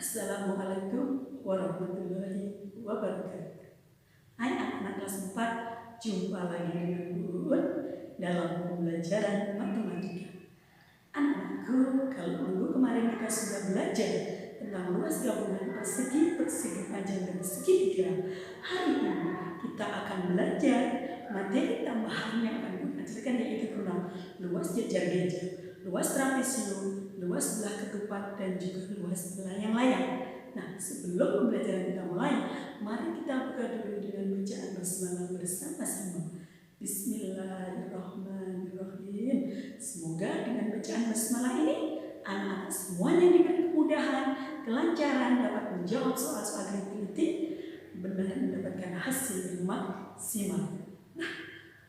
Assalamualaikum warahmatullahi wabarakatuh. Hai anak-anak kelas 4, jumpa lagi dengan Bu Uun dalam pembelajaran matematika. Anak-anakku, kalau minggu kemarin kita sudah belajar tentang luas gabungan persegi, persegi panjang, dan segitiga, hari ini kita akan belajar materi tambahan yang akan kita ajarkan, yaitu tentang luas jajar genjang, luas trapesium, luas belah ketupat, dan juga luas layang-layang. Nah, sebelum pembelajaran kita mulai, mari kita buka dulu dengan bacaan basmalah bersama-sama. Bismillahirrahmanirrahim. Semoga dengan bacaan basmalah ini anak-anak semuanya diberi kemudahan, kelancaran, dapat menjawab soal-soal yang kritik, benar mendapatkan hasil yang maksimal. Nah,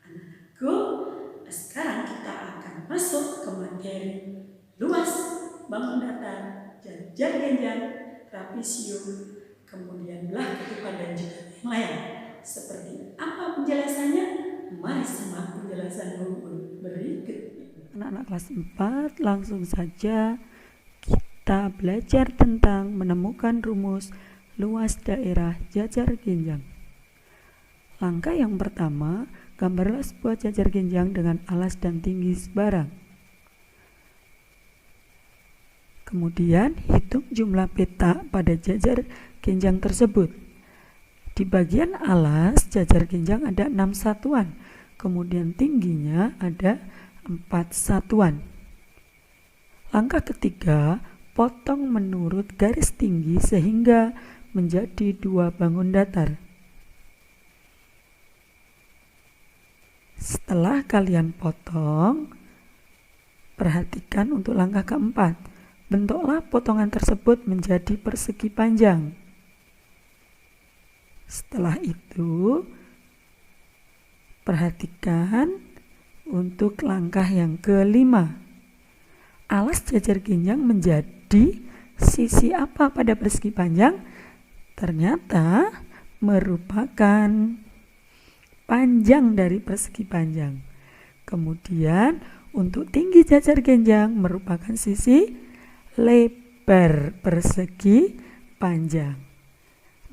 anak-anakku, sekarang kita akan masuk ke materi luas bangun datar, jajar genjang, trapesium, kemudian belah ketupat, dan juga layang. Seperti apa penjelasannya? Mari simak penjelasan berikut. Anak-anak kelas 4, langsung saja kita belajar tentang menemukan rumus luas daerah jajar genjang. Langkah yang pertama, gambarlah sebuah jajar genjang dengan alas dan tinggi sebarang. Kemudian hitung jumlah petak pada jajar genjang tersebut. Di bagian alas jajar genjang ada 6 satuan, kemudian tingginya ada 4 satuan. Langkah ketiga, potong menurut garis tinggi sehingga menjadi 2 bangun datar. Setelah kalian potong, perhatikan untuk langkah keempat. Bentuklah potongan tersebut menjadi persegi panjang. Setelah itu, perhatikan untuk langkah yang kelima. Alas jajar genjang menjadi sisi apa pada persegi panjang? Ternyata merupakan panjang dari persegi panjang. Kemudian untuk tinggi jajar genjang merupakan sisi lebar persegi panjang.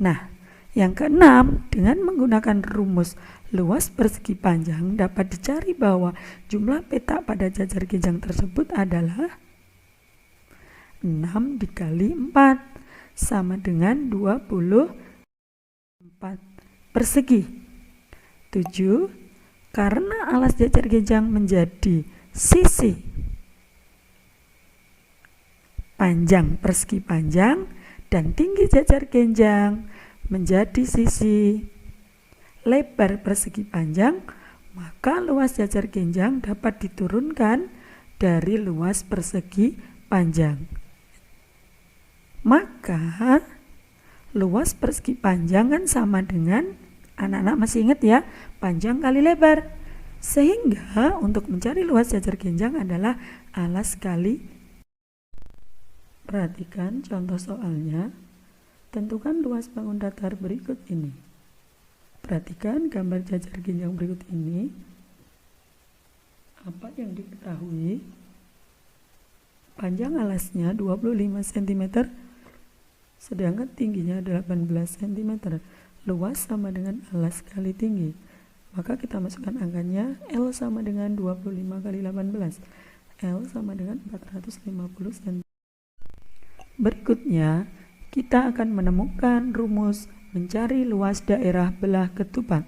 Nah, yang keenam, dengan menggunakan rumus luas persegi panjang dapat dicari bahwa jumlah petak pada jajar genjang tersebut adalah 6 dikali 4 sama dengan 24 persegi. 7. Karena alas jajar genjang menjadi sisi panjang persegi panjang dan tinggi jajar genjang menjadi sisi lebar persegi panjang, maka luas jajar genjang dapat diturunkan dari luas persegi panjang. Maka luas persegi panjang kan sama dengan, anak-anak masih ingat ya, panjang kali lebar. Sehingga untuk mencari luas jajar genjang adalah alas kali. Perhatikan contoh soalnya. Tentukan luas bangun datar berikut ini. Perhatikan gambar jajar genjang berikut ini. Apa yang diketahui? Panjang alasnya 25 cm, sedangkan tingginya 18 cm. Luas sama dengan alas kali tinggi. Maka kita masukkan angkanya, L sama dengan 25 kali 18. L sama dengan 450 cm. Berikutnya, kita akan menemukan rumus mencari luas daerah belah ketupat.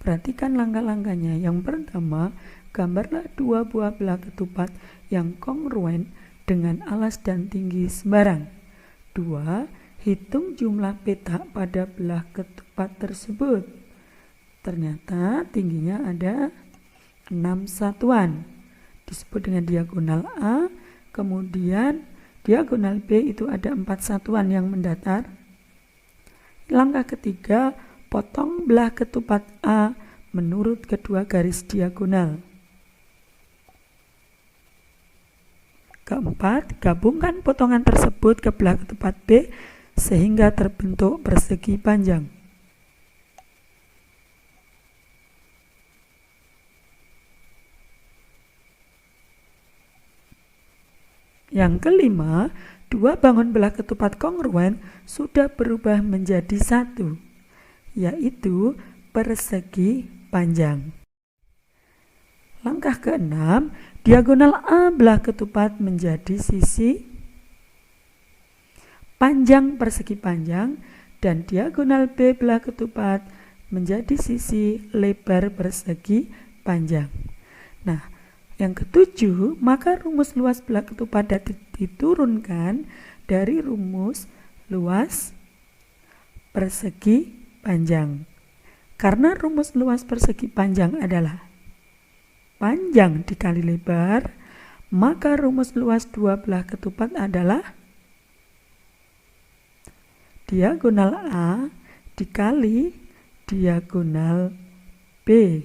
Perhatikan langkah-langkahnya. Yang pertama, gambarlah 2 buah belah ketupat yang kongruen dengan alas dan tinggi sembarang. 2. Hitung jumlah petak pada belah ketupat tersebut. Ternyata tingginya ada 6 satuan. Disebut dengan diagonal A, kemudian diagonal B itu ada 4 satuan yang mendatar. Langkah ketiga, potong belah ketupat A menurut kedua garis diagonal. Keempat, gabungkan potongan tersebut ke belah ketupat B sehingga terbentuk persegi panjang. Yang kelima, dua bangun belah ketupat kongruen sudah berubah menjadi satu, yaitu persegi panjang. Langkah ke-6, diagonal A belah ketupat menjadi sisi panjang persegi panjang dan diagonal B belah ketupat menjadi sisi lebar persegi panjang. Nah, yang ke-7, maka rumus luas belah ketupat diturunkan dari rumus luas persegi panjang. Karena rumus luas persegi panjang adalah panjang dikali lebar, maka rumus luas dua belah ketupat adalah diagonal A dikali diagonal B.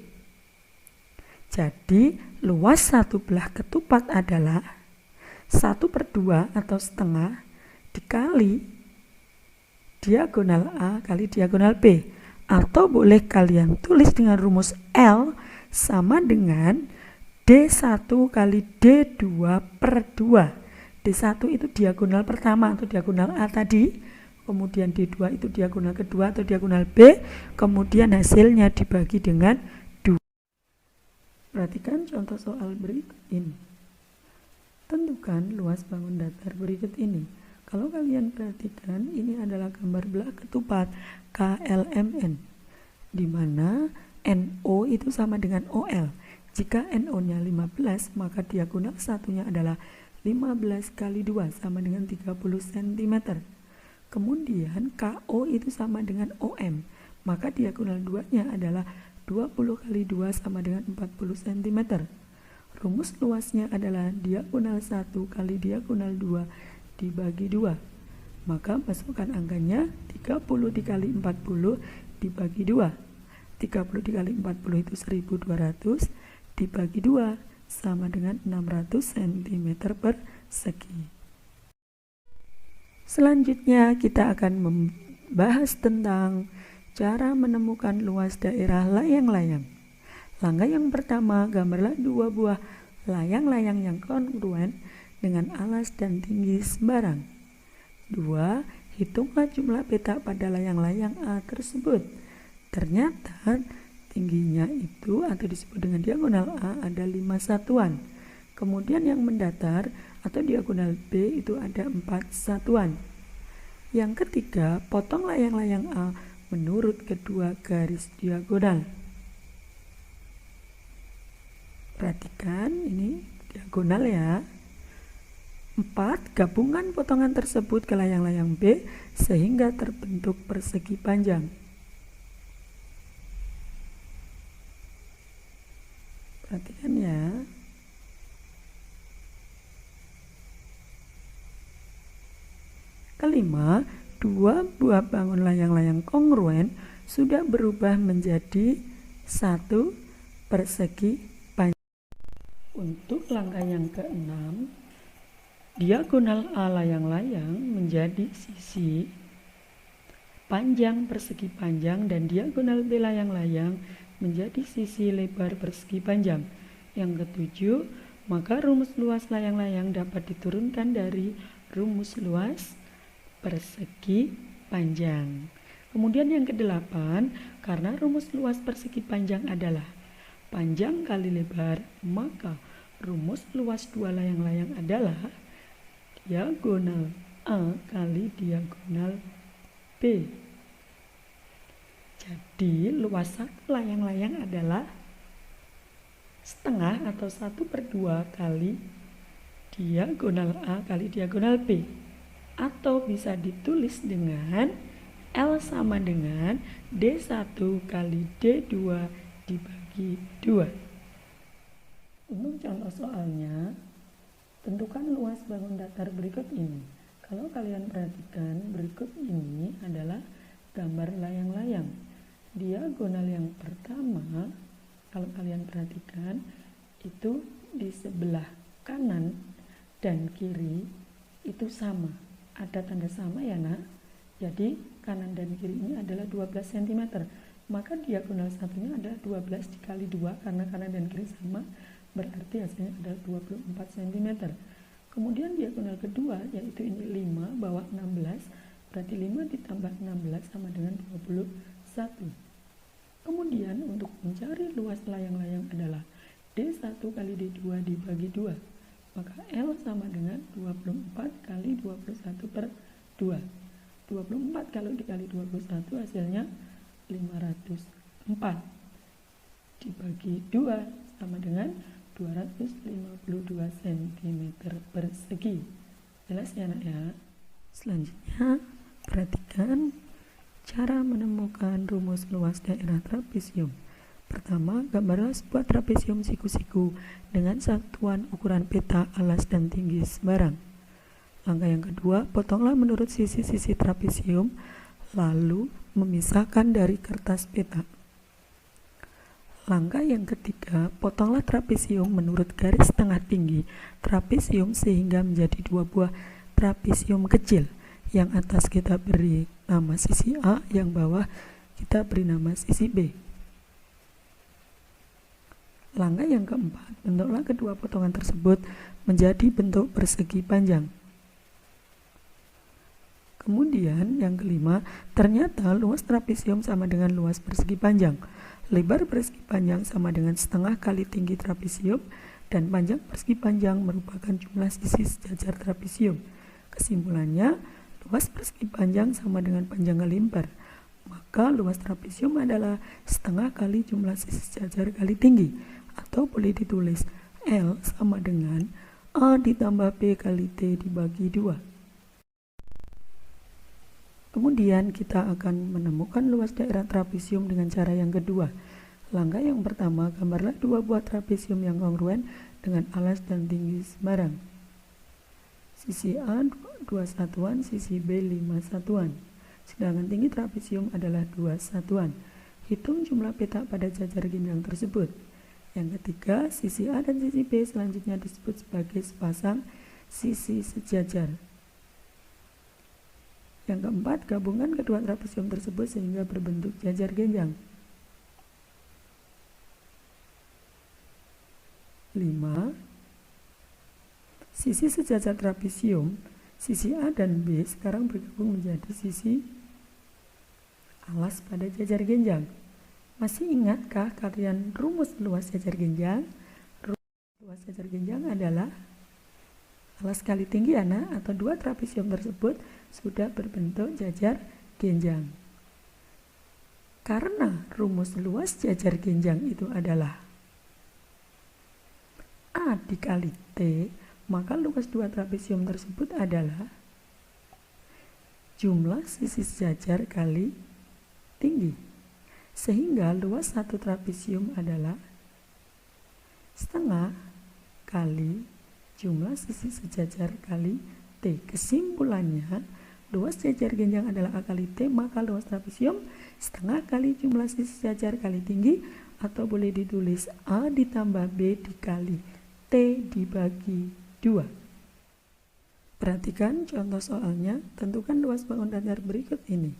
Jadi luas satu belah ketupat adalah 1/2 atau setengah dikali diagonal A kali diagonal B. Atau boleh kalian tulis dengan rumus L sama dengan D1 kali D2/2. D1 itu diagonal pertama atau diagonal A tadi, kemudian D2 itu diagonal kedua atau diagonal B, kemudian hasilnya dibagi dengan 2. Perhatikan contoh soal berikut ini. Tentukan luas bangun datar berikut ini. Kalau kalian perhatikan, ini adalah gambar belah ketupat KLMN, di mana NO itu sama dengan OL. Jika NO-nya 15, maka diagonal satunya adalah 15 kali 2 sama dengan 30 cm. Kemudian KO itu sama dengan OM, maka diagonal 2-nya adalah 20 kali 2 sama dengan 40 cm. Rumus luasnya adalah diagonal 1 kali diagonal 2 dibagi 2. Maka masukkan angkanya 30 dikali 40 dibagi 2. 30 dikali 40 itu 1200 dibagi 2 sama dengan 600 cm persegi. Selanjutnya kita akan membahas tentang cara menemukan luas daerah layang-layang. Langkah yang pertama, gambarlah dua buah layang-layang yang kongruen dengan alas dan tinggi sembarang. 2. Hitunglah jumlah petak pada layang-layang A tersebut. Ternyata tingginya itu atau disebut dengan diagonal A ada 5 satuan. Kemudian yang mendatar atau diagonal B itu ada 4 satuan. Yang ketiga, potong layang-layang A menurut kedua garis diagonal. Perhatikan ini diagonal ya. 4. Gabungan potongan tersebut ke layang-layang B sehingga terbentuk persegi panjang. Perhatikan ya. Kelima, dua buah bangun layang-layang kongruen sudah berubah menjadi satu persegi panjang. Untuk langkah yang ke-6, diagonal A layang-layang menjadi sisi panjang persegi panjang dan diagonal B layang-layang menjadi sisi lebar persegi panjang. Yang ketujuh, maka rumus luas layang-layang dapat diturunkan dari rumus luas persegi panjang. Kemudian yang ke-8, karena rumus luas persegi panjang adalah panjang kali lebar, maka rumus luas dua layang-layang adalah diagonal A kali diagonal B. Jadi luas satu layang-layang adalah setengah atau 1/2 kali diagonal A kali diagonal B. Atau bisa ditulis dengan L sama dengan D1 kali D2 dibagi 2. Untuk contoh soalnya, tentukan luas bangun datar berikut ini. Kalau kalian perhatikan, berikut ini adalah gambar layang-layang. Diagonal yang pertama, kalau kalian perhatikan, itu di sebelah kanan dan kiri itu sama. Ada tanda sama ya nak. Jadi kanan dan kiri ini adalah 12 cm. Maka diagonal satunya adalah 12 dikali 2 karena kanan dan kiri sama, berarti hasilnya adalah 24 cm. Kemudian diagonal kedua yaitu ini 5 bawah 16, berarti 5 ditambah 16 sama dengan 21. Kemudian untuk mencari luas layang-layang adalah D1 kali D2 dibagi 2. Maka L sama dengan 24 kali 21 per 2. 24 kalau dikali 21 hasilnya 504. Dibagi 2 sama dengan 252 cm persegi. Jelas ya anak ya? Selanjutnya perhatikan cara menemukan rumus luas daerah trapesium. Pertama, gambarlah sebuah trapesium siku-siku dengan satuan ukuran peta, alas, dan tinggi sembarang. Langkah yang kedua, potonglah menurut sisi-sisi trapesium, lalu memisahkan dari kertas peta. Langkah yang ketiga, potonglah trapesium menurut garis tengah tinggi trapesium sehingga menjadi dua buah trapesium kecil. Yang atas kita beri nama sisi A, yang bawah kita beri nama sisi B. Langkah yang keempat, bentuklah kedua potongan tersebut menjadi bentuk persegi panjang. Kemudian yang kelima, ternyata luas trapesium sama dengan luas persegi panjang. Lebar persegi panjang sama dengan setengah kali tinggi trapesium, dan panjang persegi panjang merupakan jumlah sisi sejajar trapesium. Kesimpulannya, luas persegi panjang sama dengan panjang kali lebar. Maka luas trapesium adalah setengah kali jumlah sisi sejajar kali tinggi, atau boleh ditulis L sama dengan A ditambah B kali T dibagi 2. Kemudian kita akan menemukan luas daerah trapesium dengan cara yang kedua. Langkah yang pertama, gambarlah dua buah trapesium yang kongruen dengan alas dan tinggi sembarang. Sisi A 2 satuan, sisi B 5 satuan. Sedangkan tinggi trapesium adalah 2 satuan. Hitung jumlah peta pada jajar genjang tersebut. Yang ketiga, sisi A dan sisi B selanjutnya disebut sebagai sepasang sisi sejajar. Yang keempat, gabungkan kedua trapesium tersebut sehingga berbentuk jajar genjang. 5. Sisi sejajar trapesium, sisi A dan B sekarang bergabung menjadi sisi alas pada jajar genjang. Masih ingatkah kalian rumus luas jajar genjang? Rumus luas jajar genjang adalah alas kali tinggi anak, atau dua trapesium tersebut sudah berbentuk jajar genjang. Karena rumus luas jajar genjang itu adalah A dikali T, maka luas dua trapesium tersebut adalah jumlah sisi sejajar kali tinggi. Sehingga luas satu trapesium adalah setengah kali jumlah sisi sejajar kali T. Kesimpulannya, luas jajar genjang adalah A kali T, maka luas trapesium setengah kali jumlah sisi sejajar kali tinggi, atau boleh ditulis A ditambah B dikali T dibagi 2. Perhatikan contoh soalnya, tentukan luas bangun datar berikut ini.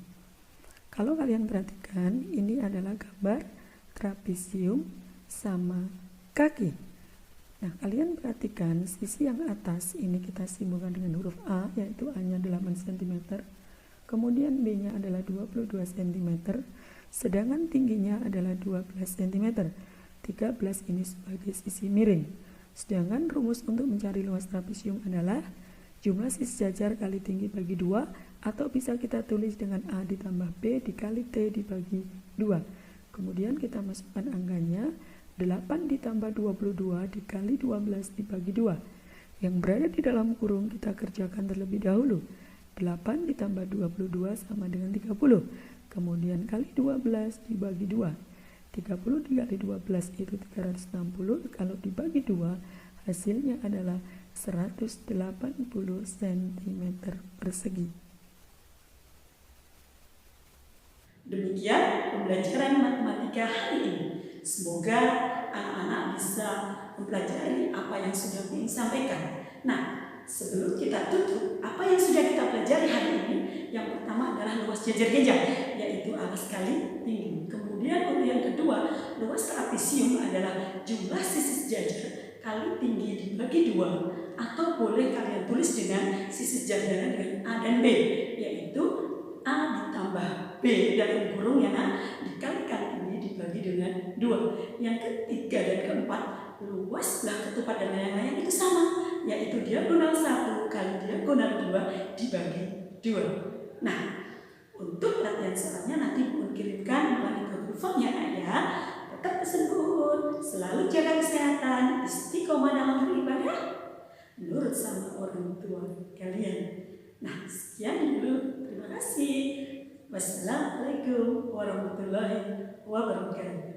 Kalau kalian perhatikan, ini adalah gambar trapesium sama kaki. Nah, kalian perhatikan sisi yang atas ini kita simbolkan dengan huruf A, yaitu A-nya 8 cm. Kemudian B-nya adalah 22 cm, sedangkan tingginya adalah 12 cm. 13 ini sebagai sisi miring. Sedangkan rumus untuk mencari luas trapesium adalah jumlah sisi sejajar kali tinggi bagi 2, atau bisa kita tulis dengan A ditambah B dikali T dibagi 2. Kemudian kita masukkan angkanya, 8 ditambah 22 dikali 12 dibagi 2. Yang berada di dalam kurung kita kerjakan terlebih dahulu. 8 ditambah 22 sama dengan 30. Kemudian kali 12 dibagi 2. 30 dikali 12 itu 360. Kalau dibagi 2, hasilnya adalah 180 cm persegi. Demikian pembelajaran matematika hari ini. Semoga anak-anak bisa mempelajari apa yang sudah Bun sampaikan. Nah, sebelum kita tutup, apa yang sudah kita pelajari hari ini? Yang pertama adalah luas jajar genjang, yaitu alas kali tinggi. Kemudian untuk yang kedua, luas trapesium adalah jumlah sisi sejajar kali tinggi dibagi 2. atau boleh kalian tulis dengan sisi sejajarnya dengan A dan B, yaitu A ditambah B dalam kurung yang A dikalikan ini dibagi dengan 2. Yang ketiga dan keempat, luas belah ketupat dan layang-layang itu sama, yaitu diagonal 1 kali diagonal 2 dibagi 2. Nah, untuk latihan soalnya nanti Bun kirimkan melalui Google Form ya Nak ya. Tetap pesan Bun, selalu jaga kesehatan, istiqomah dalam beribadah, nurut sama orang tua kalian. Nah, sekian dulu. Terima kasih. Wassalamualaikum warahmatullahi wabarakatuh.